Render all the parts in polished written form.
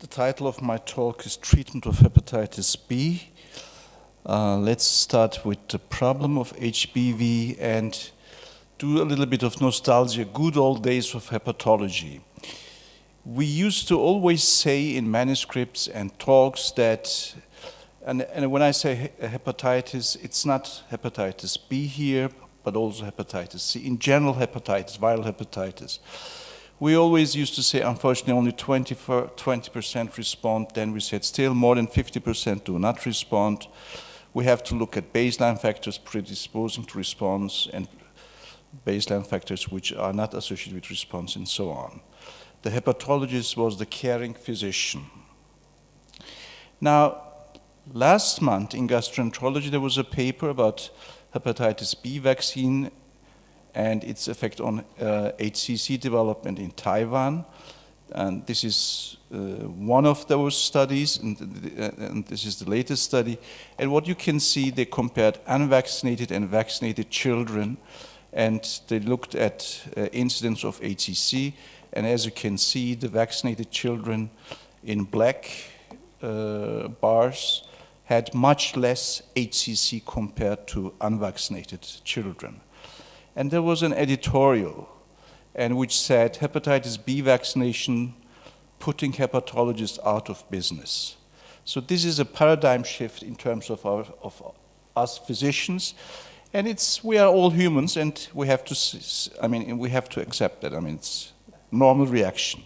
The title of my talk is Treatment of Hepatitis B. Let's start with the problem of HBV and do a little bit of nostalgia, good old days of hepatology. We used to always say in manuscripts and talks that, and when I say hepatitis, it's not hepatitis B here, but also hepatitis C. In general hepatitis, viral hepatitis. We always used to say, unfortunately, only 20% respond. Then we said still more than 50% do not respond. We have to look at baseline factors predisposing to response and baseline factors which are not associated with response and so on. The hepatologist was the caring physician. Now, last month in gastroenterology, there was a paper about hepatitis B vaccine and its effect on HCC development in Taiwan. And this is one of those studies, and this is the latest study. And what you can see, they compared unvaccinated and vaccinated children, and they looked at incidence of HCC. And as you can see, the vaccinated children in black bars had much less HCC compared to unvaccinated children. And there was an editorial which said hepatitis B vaccination putting hepatologists out of business. So this is a paradigm shift in terms of us physicians, and we are all humans, and we have to accept that. It's normal reaction.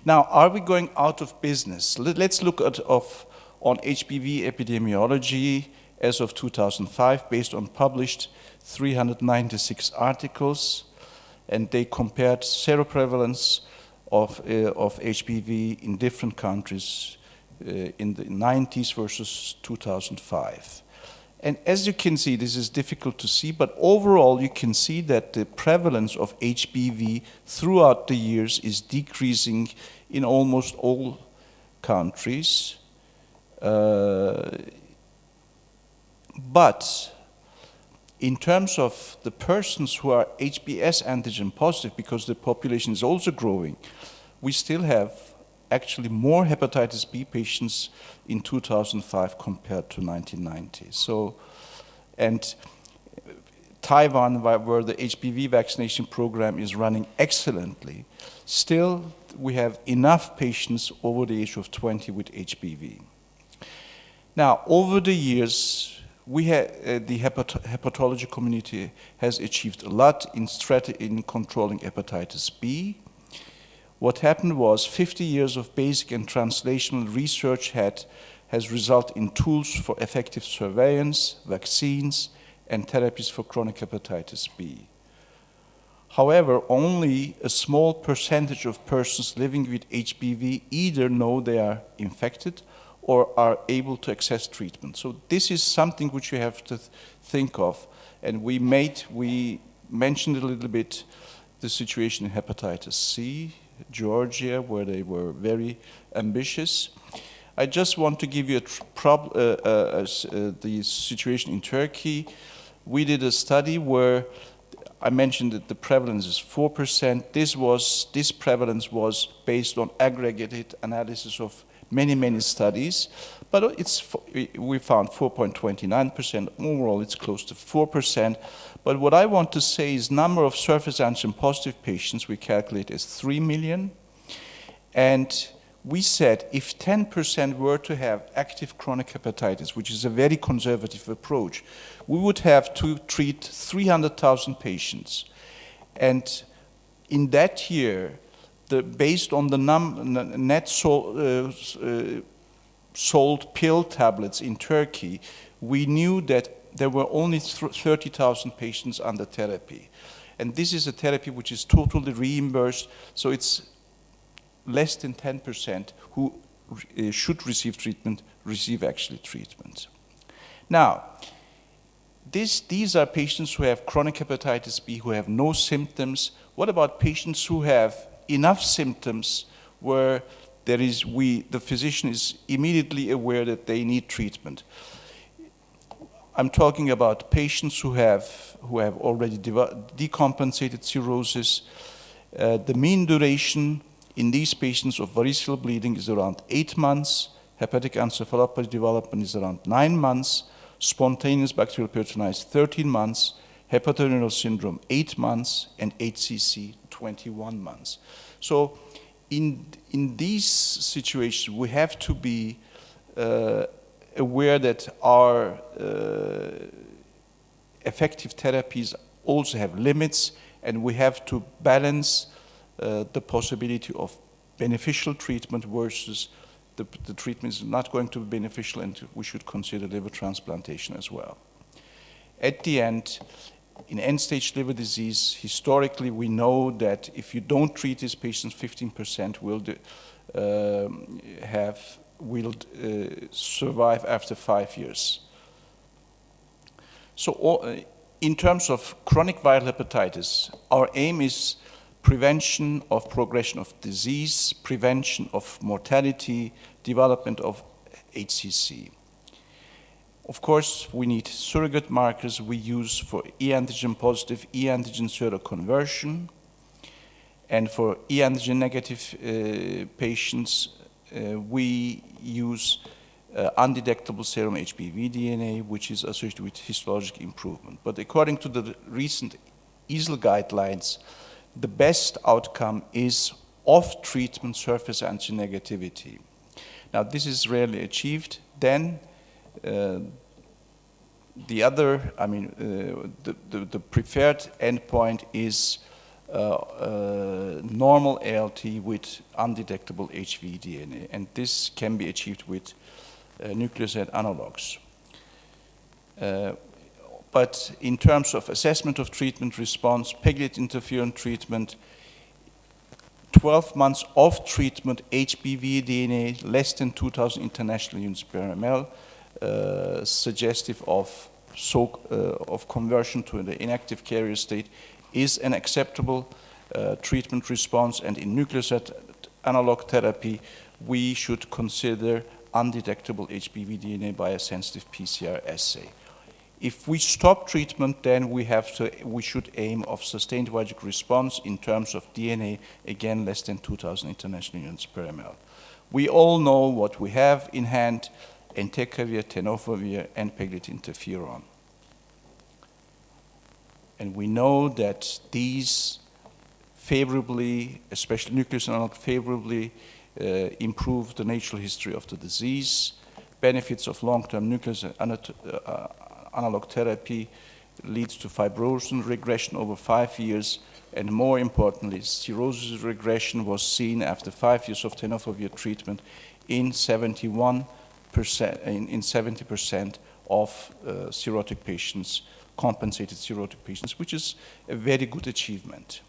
Now, are we going out of business? Let's look on HBV epidemiology as of 2005, based on published 396 articles, and they compared seroprevalence of HBV in different countries in the 90s versus 2005. And as you can see, this is difficult to see, but overall you can see that the prevalence of HBV throughout the years is decreasing in almost all countries. But in terms of the persons who are HBs antigen positive, because the population is also growing, we still have actually more hepatitis B patients in 2005 compared to 1990. So, and Taiwan, where the HBV vaccination program is running excellently, still we have enough patients over the age of 20 with HBV. Now, over the years, the hepatology community has achieved a lot in controlling hepatitis B. What happened was 50 years of basic and translational research has resulted in tools for effective surveillance, vaccines, and therapies for chronic hepatitis B. However, only a small percentage of persons living with HBV either know they are infected or are able to access treatment. So this is something which you have to think of. And we mentioned a little bit the situation in hepatitis C, Georgia, where they were very ambitious. I just want to give you the situation in Turkey. We did a study where I mentioned that the prevalence is 4%. This prevalence was based on aggregated analysis of many studies, but we found 4.29%. Overall, it's close to 4%. But what I want to say is number of surface antigen positive patients we calculate as 3 million. And we said if 10% were to have active chronic hepatitis, which is a very conservative approach, we would have to treat 300,000 patients. And in that year, based on the net sold pill tablets in Turkey, we knew that there were only 30,000 patients under therapy. And this is a therapy which is totally reimbursed, so it's less than 10% who should receive treatment, receive actually treatment. Now, these are patients who have chronic hepatitis B, who have no symptoms. What about patients who have enough symptoms where the physician is immediately aware that they need treatment? I'm talking about patients who have already decompensated cirrhosis. The mean duration in these patients of variceal bleeding is around 8 months, hepatic encephalopathy development is around 9 months, spontaneous bacterial peritonitis 13 months, hepatorenal syndrome 8 months, and HCC 21 months. So in these situations, we have to be aware that our effective therapies also have limits, and we have to balance the possibility of beneficial treatment versus the treatment is not going to be beneficial, and we should consider liver transplantation as well. At the end, in end-stage liver disease, historically we know that if you don't treat these patients, 15% will survive after 5 years. So in terms of chronic viral hepatitis, our aim is prevention of progression of disease, prevention of mortality, development of HCC. Of course, we need surrogate markers we use for e-antigen positive, e-antigen seroconversion, and for e-antigen negative patients, we use undetectable serum HBV DNA, which is associated with histologic improvement. But according to the recent EASL guidelines, the best outcome is off-treatment surface antigen negativity. Now, this is rarely achieved. Then, the other, the preferred endpoint is normal ALT with undetectable HV DNA, and this can be achieved with nucleoside analogs. But in terms of assessment of treatment response, pegylated interferon treatment, 12 months off treatment, HBV DNA less than 2,000 international units per ml, suggestive of conversion to the inactive carrier state, is an acceptable treatment response. And in nucleoside analog therapy, we should consider undetectable HBV DNA by a sensitive PCR assay. If we stop treatment, then we should aim of sustained virologic response in terms of DNA, again less than 2,000 international units per ml. We all know what we have in hand: entecavir, tenofovir, and pegylated interferon. And we know that these favorably, especially nucleoside analog, favorably improve the natural history of the disease. Benefits of long-term nucleoside analog therapy leads to fibrosis regression over 5 years, and more importantly, cirrhosis regression was seen after 5 years of tenofovir treatment in 70% of cirrhotic patients, compensated cirrhotic patients, which is a very good achievement.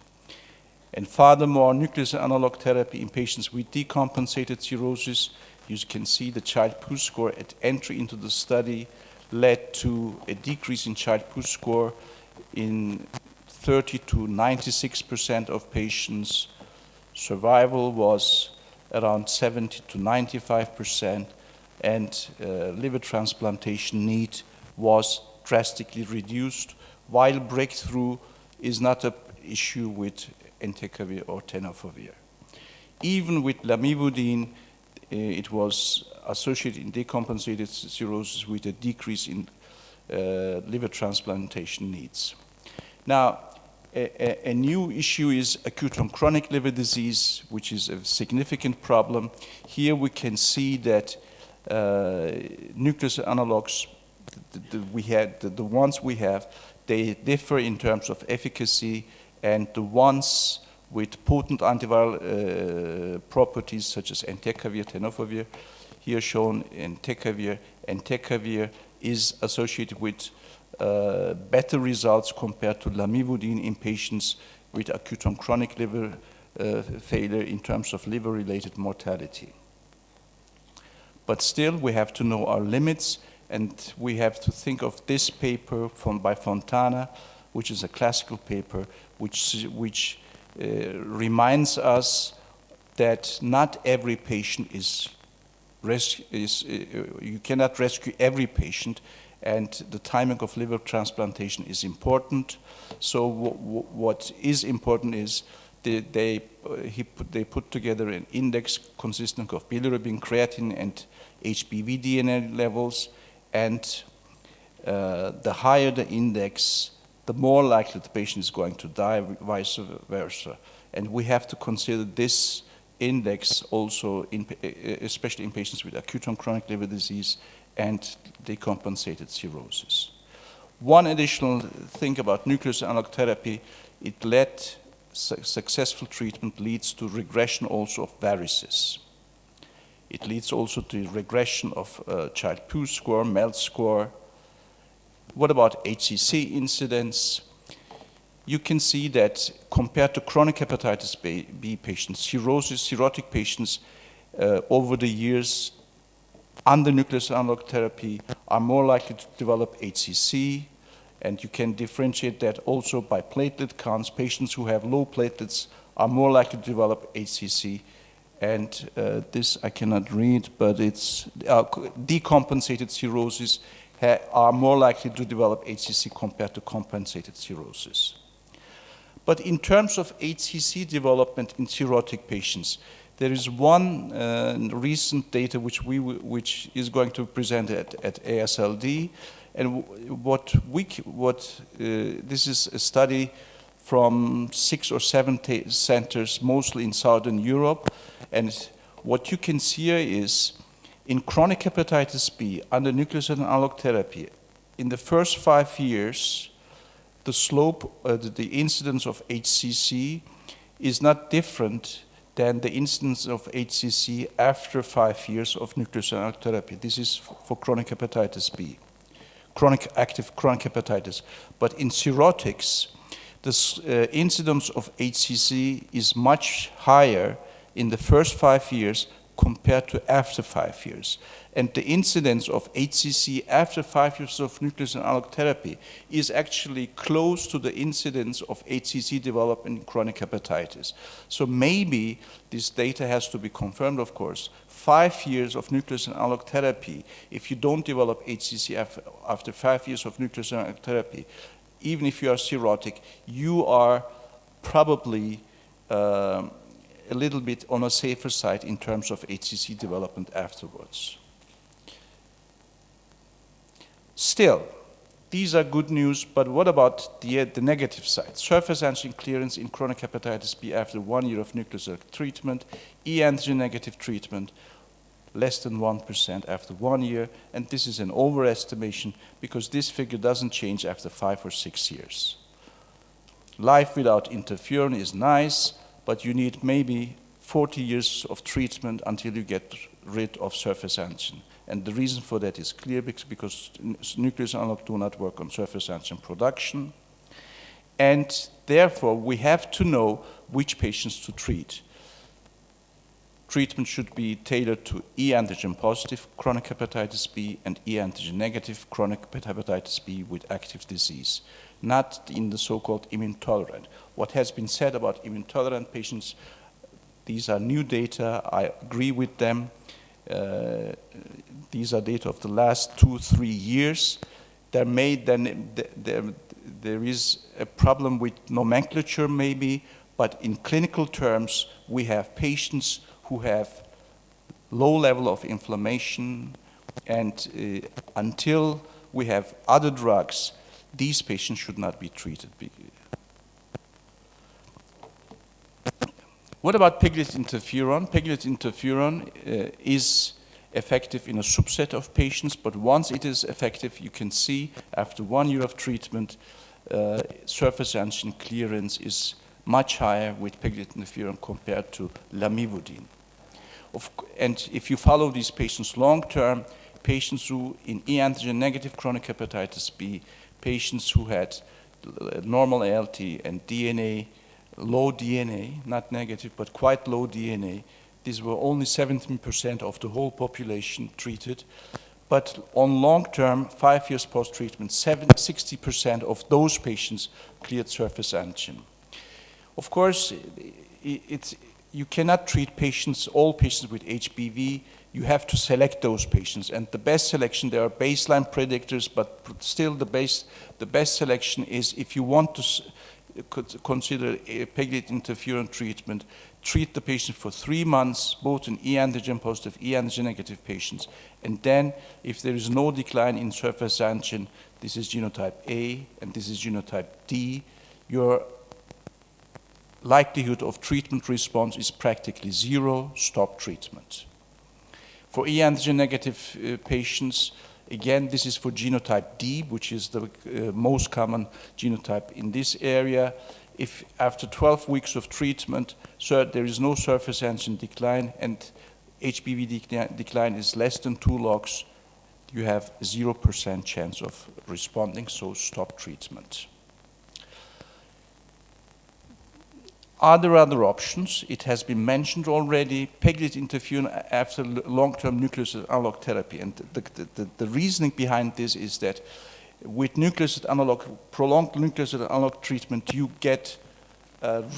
And furthermore, nucleoside analog therapy in patients with decompensated cirrhosis, you can see the Child-Pugh score at entry into the study led to a decrease in Child-Pugh score in 30 to 96% of patients. Survival was around 70 to 95%, and liver transplantation need was drastically reduced, while breakthrough is not an issue with entecavir or tenofovir. Even with lamivudine, it was associated in decompensated cirrhosis with a decrease in liver transplantation needs. Now, a new issue is acute on chronic liver disease, which is a significant problem. Here we can see that nucleoside analogs, the ones we have, they differ in terms of efficacy, and the ones with potent antiviral properties such as entecavir, tenofovir, here shown entecavir. Entecavir is associated with better results compared to lamivudine in patients with acute on chronic liver failure in terms of liver-related mortality. But still, we have to know our limits, and we have to think of this paper by Fontana, which is a classical paper, which reminds us that not every patient you cannot rescue every patient, and the timing of liver transplantation is important. So what is important is they put together an index consisting of bilirubin, creatine, and HBV DNA levels, and the higher the index, the more likely the patient is going to die, vice versa. And we have to consider this index also, especially in patients with acute and chronic liver disease and decompensated cirrhosis. One additional thing about nucleoside analog therapy, successful treatment leads to regression also of varices. It leads also to regression of Child-Pugh score, MELD score. What about HCC incidence? You can see that compared to chronic hepatitis B patients, cirrhotic patients over the years under nucleoside analog therapy are more likely to develop HCC, and you can differentiate that also by platelet counts. Patients who have low platelets are more likely to develop HCC, and this I cannot read, but it's decompensated cirrhosis are more likely to develop HCC compared to compensated cirrhosis. But in terms of HCC development in cirrhotic patients, there is one recent data which is going to be presented at ASLD, and this is a study from 6 or 7 centers, mostly in Southern Europe, and what you can see here is in chronic hepatitis B under nucleoside analog therapy, in the first 5 years, the slope, the incidence of HCC is not different than the incidence of HCC after 5 years of nucleoside analog therapy. This is for chronic hepatitis B, active chronic hepatitis. But in cirrhotics, the incidence of HCC is much higher in the first 5 years compared to after 5 years. And the incidence of HCC after 5 years of nucleoside analog therapy is actually close to the incidence of HCC development in chronic hepatitis. So maybe this data has to be confirmed, of course. 5 years of nucleoside analog therapy, if you don't develop HCC after 5 years of nucleoside analog therapy, even if you are cirrhotic, you are probably a little bit on a safer side in terms of HCC development afterwards. Still, these are good news, but what about the negative side? Surface antigen clearance in chronic hepatitis B after 1 year of nucleoside treatment, E antigen negative treatment, less than 1% after 1 year, and this is an overestimation because this figure doesn't change after 5 or 6 years. Life without interferon is nice, but you need maybe 40 years of treatment until you get rid of surface antigen. And the reason for that is clear because nucleoside analog do not work on surface antigen production. And therefore, we have to know which patients to treat. Treatment should be tailored to E antigen positive chronic hepatitis B and E antigen negative chronic hepatitis B with active disease, not in the so-called immune tolerant. What has been said about immune tolerant patients, these are new data, I agree with them. These are data of the last 2-3 years. There is a problem with nomenclature maybe, but in clinical terms, we have patients who have low level of inflammation, and until we have other drugs, these patients should not be treated. What about pegylated interferon? Pegylated interferon is effective in a subset of patients, but once it is effective, you can see after 1 year of treatment, surface antigen clearance is much higher with pegylated interferon compared to lamivudine. And if you follow these patients long-term, patients who in E antigen negative chronic hepatitis B, patients who had normal ALT and DNA, low DNA, not negative, but quite low DNA. These were only 17% of the whole population treated. But on long term, 5 years post-treatment, 60% of those patients cleared surface antigen. Of course, you cannot treat all patients with HBV. You have to select those patients. And the best selection, there are baseline predictors, but still the best selection is if you want to consider a pegylated interferon treatment, treat the patient for 3 months, both in e-antigen positive, e-antigen negative patients, and then if there is no decline in surface antigen, this is genotype A and this is genotype D, your likelihood of treatment response is practically zero, stop treatment. For e-antigen negative patients, again, this is for genotype D, which is the most common genotype in this area. If after 12 weeks of treatment, there is no surface antigen decline and HBV decline is less than 2 logs, you have 0% chance of responding, so stop treatment. Are there other options? It has been mentioned already, pegylated interferon after long-term nucleoside analog therapy. And the reasoning behind this is that with prolonged nucleoside analog treatment, you get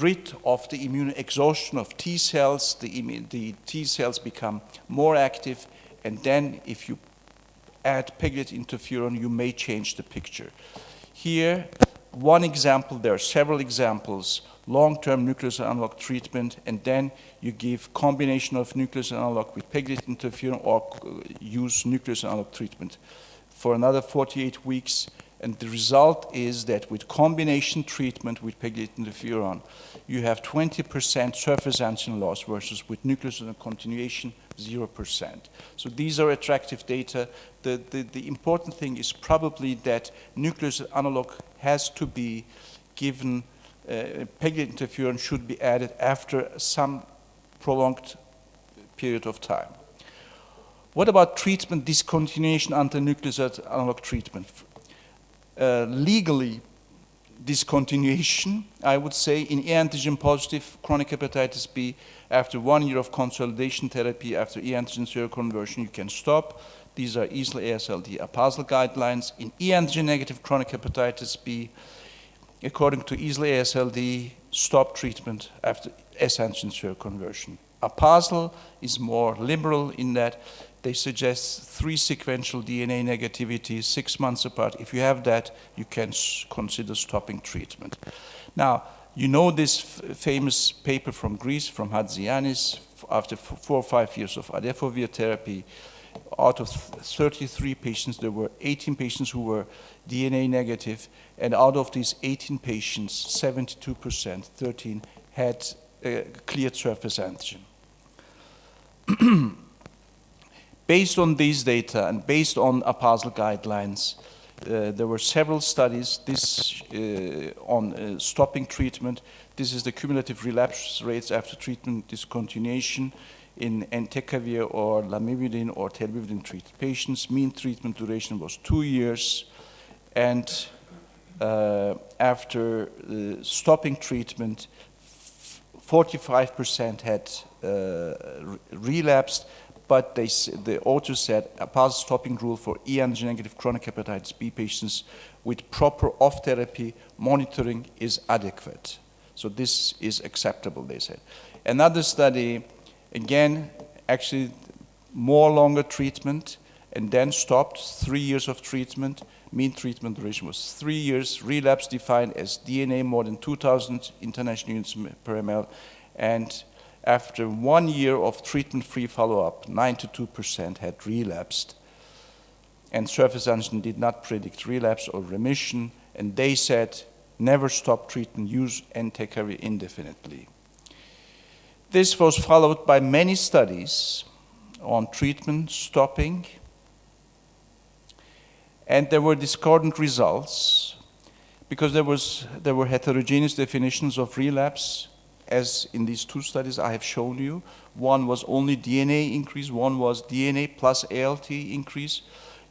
rid of the immune exhaustion of T cells. The T cells become more active, and then if you add pegylated interferon, you may change the picture. Here, one example, there are several examples, long-term nucleoside analog treatment, and then you give combination of nucleoside analog with pegylated interferon or use nucleoside analog treatment for another 48 weeks. And the result is that with combination treatment with pegylated interferon, you have 20% surface antigen loss versus with nucleoside continuation, 0%. So these are attractive data. The important thing is probably that nucleoside analog has to be given, pegylated interferon should be added after some prolonged period of time. What about treatment discontinuation under nucleoside analog treatment? Legally, discontinuation, I would say, in e-antigen positive chronic hepatitis B, after 1 year of consolidation therapy, after e-antigen seroconversion, you can stop. These are EASL, ASLD, APASL guidelines. In e-antigen negative chronic hepatitis B, according to EASL, ASLD, stop treatment after S-antigen seroconversion. APASL is more liberal in that they suggest 3 sequential DNA negativities 6 months apart. If you have that, you can consider stopping treatment. Now, you know this famous paper from Greece, from Hadzianis, after 4 or 5 years of adefovir therapy. Out of 33 patients, there were 18 patients who were DNA negative, and out of these 18 patients, 72%, 13, had cleared surface antigen. Based on these data and based on APASL guidelines, there were several studies on stopping treatment. This is the cumulative relapse rates after treatment discontinuation in entecavir or lamivudine or terivudine treated patients. Mean treatment duration was 2 years, and after stopping treatment, 45% had relapsed, but the author said a past stopping rule for e-antigen negative chronic hepatitis B patients with proper off-therapy monitoring is adequate. So this is acceptable, they said. Another study, again, actually more longer treatment, and then stopped 3 years of treatment. Mean treatment duration was 3 years. Relapse defined as DNA more than 2,000 international units per ml, and after 1 year of treatment-free follow-up, 92% had relapsed, and surface antigen did not predict relapse or remission, and they said, never stop treatment, use entecavir indefinitely. This was followed by many studies on treatment stopping, and there were discordant results because there were heterogeneous definitions of relapse, as in these 2 studies I have shown you. One was only DNA increase, one was DNA plus ALT increase,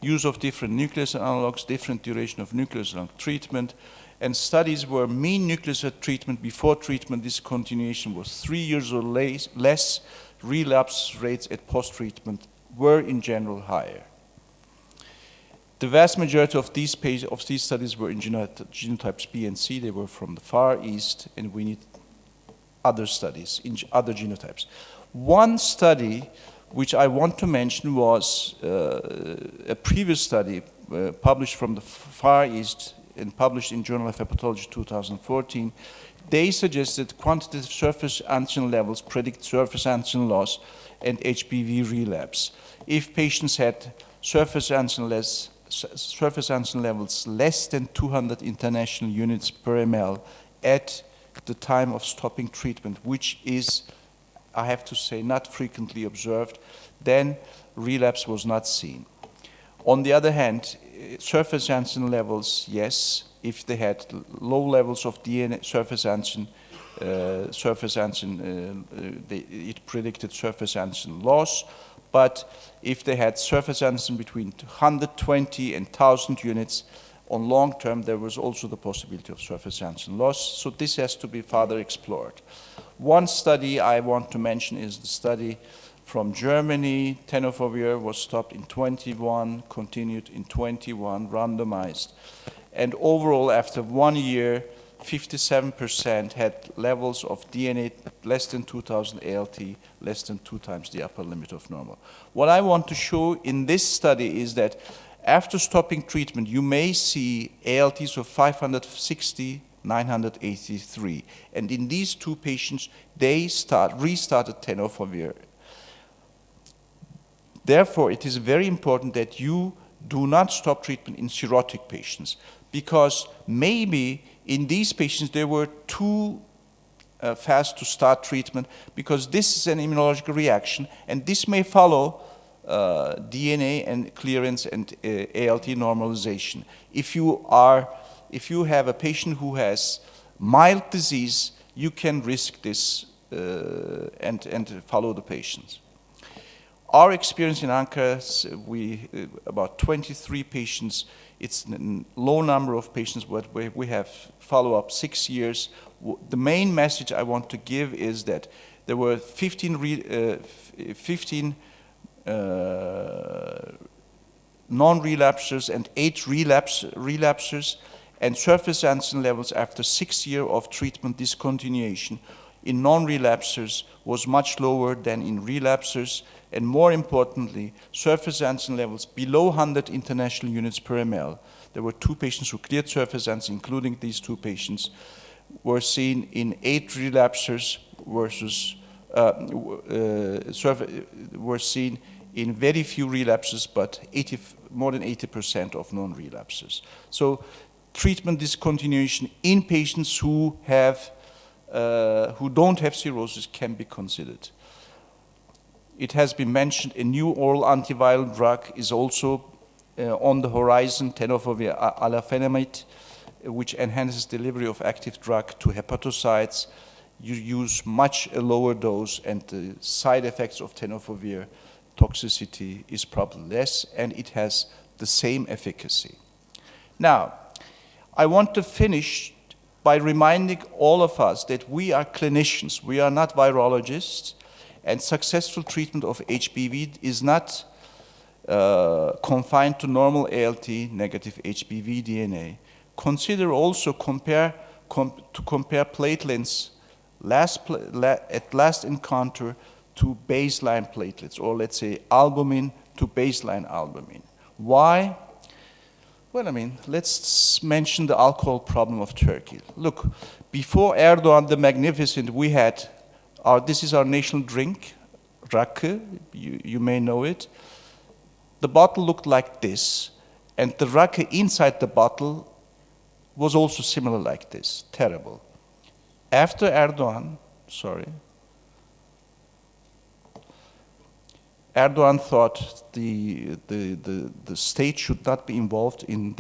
use of different nucleoside analogs, different duration of nucleoside analog treatment, and studies where mean nucleoside treatment before treatment discontinuation was 3 years or less, relapse rates at post-treatment were in general higher. The vast majority of these studies were in genotypes B and C. They were from the Far East, and we need other studies in other genotypes. One study which I want to mention was a previous study published from the Far East and published in Journal of Hepatology 2014, they suggested quantitative surface antigen levels predict surface antigen loss and HBV relapse. If patients had surface antigen levels less than 200 international units per ml at the time of stopping treatment, which is, I have to say, not frequently observed, then relapse was not seen. On the other hand, surface antigen levels, yes, if they had low levels of DNA surface antigen, it predicted surface antigen loss. But if they had surface antigen between 120 and 1,000 units, on long term, there was also the possibility of surface antigen loss. So this has to be further explored. One study I want to mention is the study from Germany. Tenofovir was stopped in 21, continued in 21, randomized. And overall, after 1 year, 57% had levels of DNA less than 2,000 ALT, less than 2 times the upper limit of normal. What I want to show in this study is that after stopping treatment, you may see ALTs of 560, 983. And in these 2 patients, they restarted tenofovir. Therefore, it is very important that you do not stop treatment in cirrhotic patients, because maybe in these patients they were too fast to start treatment, because this is an immunological reaction, and this may follow DNA and clearance and ALT normalization. If you have a patient who has mild disease, you can risk this and follow the patients. Our experience in Ankara, about 23 patients, it's a low number of patients, but we have follow-up 6 years. The main message I want to give is that there were 15 non-relapsers and 8 relapsers, and surface antigen levels after 6 years of treatment discontinuation in non-relapsers was much lower than in relapsers, and more importantly, surface antigen levels below 100 international units per ml. There were 2 patients who cleared surface antigen, including these 2 patients, were seen in 8 relapsers versus were seen in very few relapses, but more than 80% of non-relapsers. So treatment discontinuation in patients who don't have cirrhosis can be considered. It has been mentioned a new oral antiviral drug is also on the horizon, tenofovir alafenamide, which enhances delivery of active drug to hepatocytes. You use much a lower dose, and the side effects of tenofovir toxicity is probably less, and it has the same efficacy. Now, I want to finish by reminding all of us that we are clinicians, we are not virologists, and successful treatment of HBV is not confined to normal ALT, negative HBV DNA. Consider also to compare platelets at last encounter to baseline platelets, or let's say albumin to baseline albumin. Why? Well, I mean, let's mention the alcohol problem of Turkey. Look, before Erdogan the Magnificent, we had this is our national drink, rakı, you may know it. The bottle looked like this, and the rakı inside the bottle was also similar like this, terrible. After Erdogan thought the state should not be involved in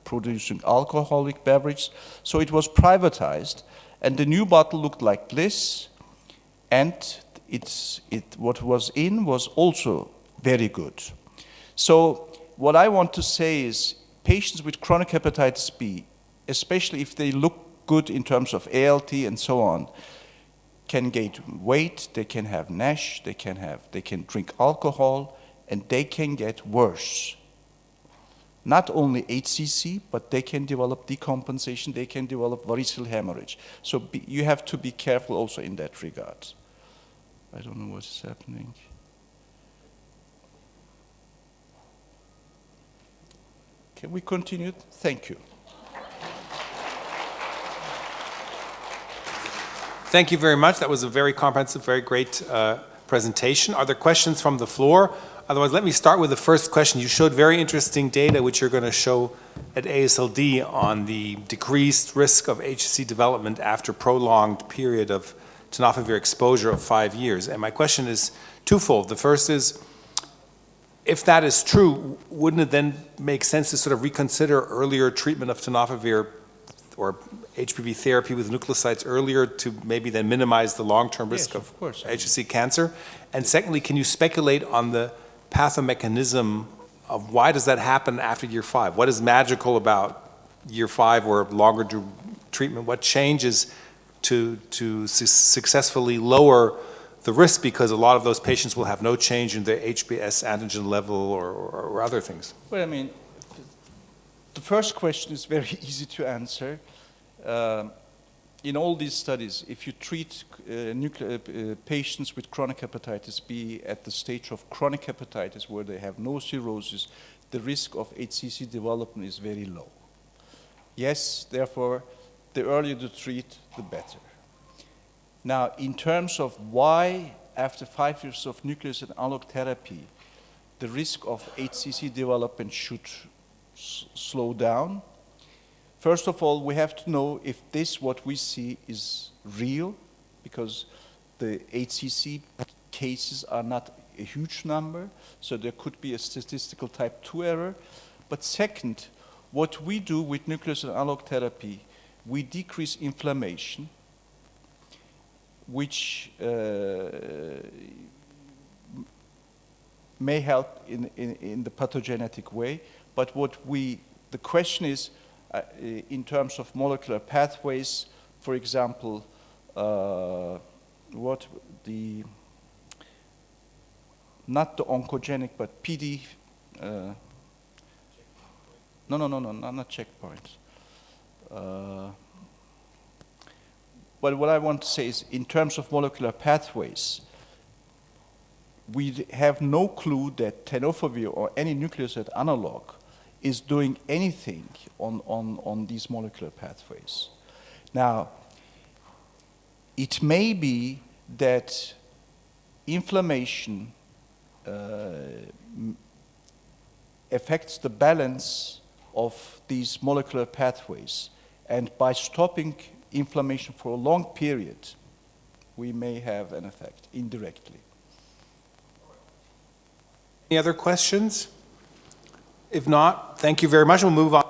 producing alcoholic beverage, so it was privatized, and the new bottle looked like this, and what was in was also very good. So what I want to say is patients with chronic hepatitis B, especially if they look good in terms of ALT and so on, can gain weight, they can have NASH, they can drink alcohol, and they can get worse. Not only HCC, but they can develop decompensation, they can develop variceal hemorrhage. So you have to be careful also in that regard. I don't know what is happening. Can we continue? Thank you. Thank you very much. That was a very comprehensive, very great presentation. Are there questions from the floor? Otherwise, let me start with the first question. You showed very interesting data, which you're going to show at AASLD on the decreased risk of HCC development after prolonged period of tenofovir exposure of 5 years. And my question is twofold. The first is, if that is true, wouldn't it then make sense to sort of reconsider earlier treatment of tenofovir or HPV therapy with nucleosides earlier to maybe then minimize the long-term risk of HCC cancer? And secondly, can you speculate on the pathomechanism of why does that happen after year 5? What is magical about year 5 or longer treatment? What changes to successfully lower the risk, because a lot of those patients will have no change in their HBs antigen level or other things? Well, I mean, the first question is very easy to answer. In all these studies, if you treat patients with chronic hepatitis B at the stage of chronic hepatitis where they have no cirrhosis, the risk of HCC development is very low. Yes, therefore, the earlier you treat, the better. Now, in terms of why, after 5 years of nucleoside analog therapy, the risk of HCC development should slow down, first of all, we have to know if this, what we see, is real, because the HCC cases are not a huge number, so there could be a statistical type 2 error. But second, what we do with nucleoside analog therapy, we decrease inflammation, which may help in the pathogenetic way. But the question is, in terms of molecular pathways, for example, not the oncogenic, but PD, not checkpoints. But what I want to say is, in terms of molecular pathways, we have no clue that tenofovir or any nucleoside analog is doing anything on these molecular pathways. Now, it may be that inflammation affects the balance of these molecular pathways, and by stopping inflammation for a long period, we may have an effect indirectly. Any other questions? If not, thank you very much. We'll move on.